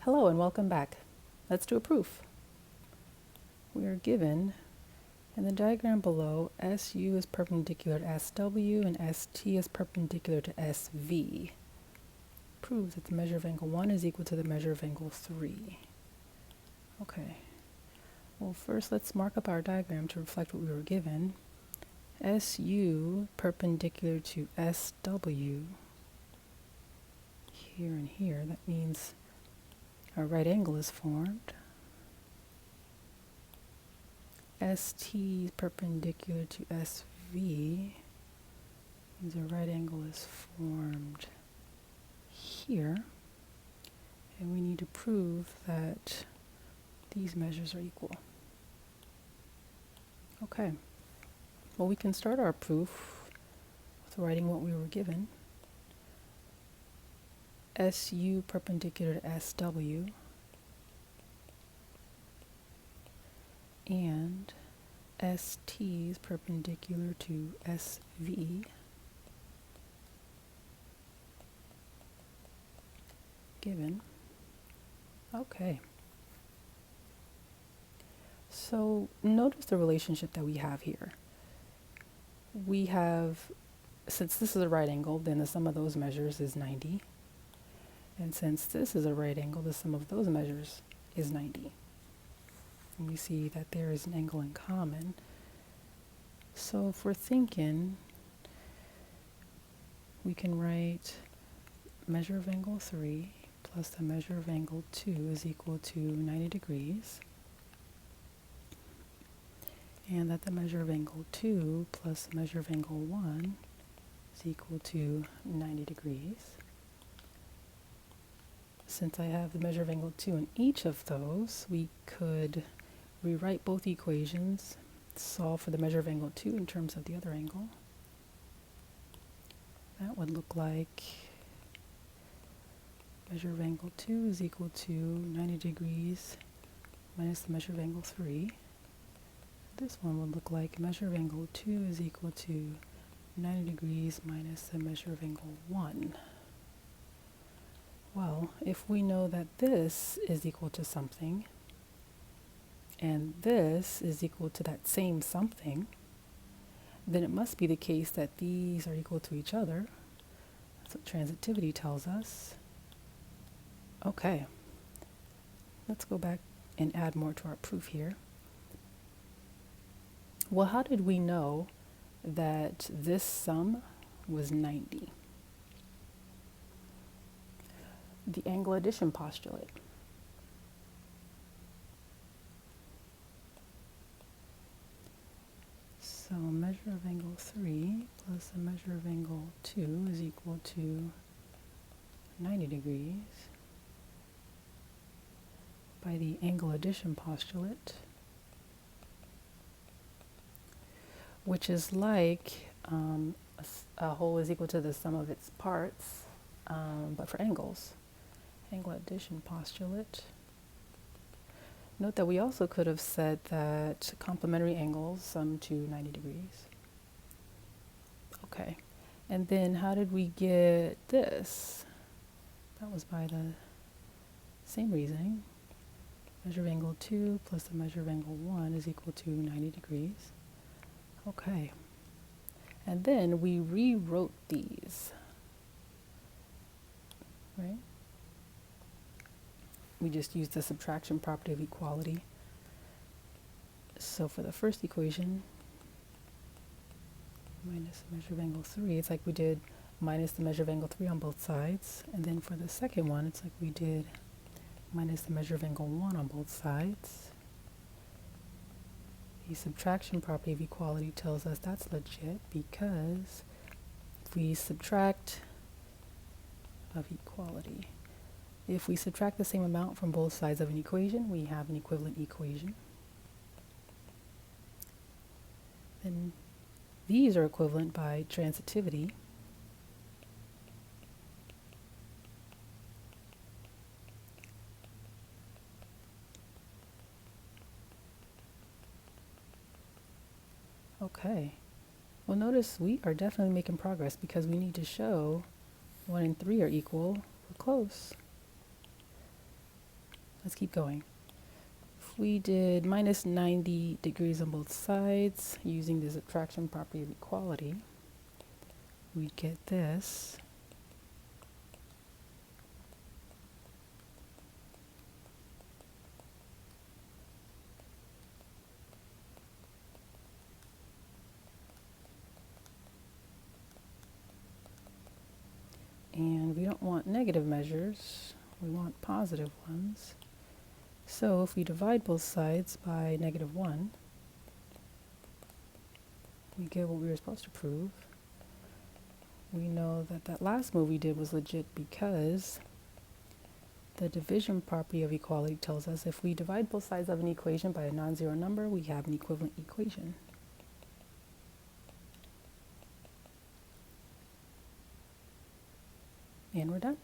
Hello and welcome back. Let's do a proof. We are given in the diagram below, SU is perpendicular to SW and ST is perpendicular to SV. Proves that the measure of angle 1 is equal to the measure of angle 3. Okay. Well, first let's mark up our diagram to reflect what we were given. SU perpendicular to SW here and here. That means a right angle is formed. ST perpendicular to SV means a right angle is formed here. And we need to prove that these measures are equal. Okay. Well, we can start our proof with writing what we were given. SU perpendicular to SW and ST is perpendicular to SV given. Okay. So notice the relationship that we have here. We have, since this is a right angle, then the sum of those measures is 90. And since this is a right angle, the sum of those measures is 90. And we see that there is an angle in common. So if we're thinking, we can write measure of angle 3 plus the measure of angle 2 is equal to 90 degrees. And that the measure of angle 2 plus the measure of angle 1 is equal to 90 degrees. Since I have the measure of angle 2 in each of those, we could rewrite both equations, solve for the measure of angle 2 in terms of the other angle. That would look like measure of angle 2 is equal to 90 degrees minus the measure of angle 3. This one would look like measure of angle 2 is equal to 90 degrees minus the measure of angle 1. Well, if we know that this is equal to something, and this is equal to that same something, then it must be the case that these are equal to each other. That's what transitivity tells us. Okay, let's go back and add more to our proof here. Well, how did we know that this sum was 90? The angle addition postulate. So measure of angle 3 plus the measure of angle 2 is equal to 90 degrees by the angle addition postulate, which is like a whole is equal to the sum of its parts, but for angles. Angle addition postulate. Note that we also could have said that complementary angles sum to 90 degrees. Okay, and then how did we get this? That was by the same reasoning. Measure of angle 2 plus the measure of angle 1 is equal to 90 degrees. Okay, and then we rewrote these, right? We just used the subtraction property of equality. So for the first equation, minus the measure of angle 3, it's like we did minus the measure of angle 3 on both sides. And then for the second one, it's like we did minus the measure of angle 1 on both sides. The subtraction property of equality tells us that's legit because if we subtract of equality, if we subtract the same amount from both sides of an equation, we have an equivalent equation. Then these are equivalent by transitivity. Okay. Well, notice we are definitely making progress because we need to show 1 and 3 are equal. We're close. Let's keep going. If we did minus 90 degrees on both sides using the subtraction property of equality, we'd get this. And we don't want negative measures, we want positive ones. So if we divide both sides by -1, we get what we were supposed to prove. We know that that last move we did was legit because the division property of equality tells us if we divide both sides of an equation by a non-zero number, we have an equivalent equation. And we're done.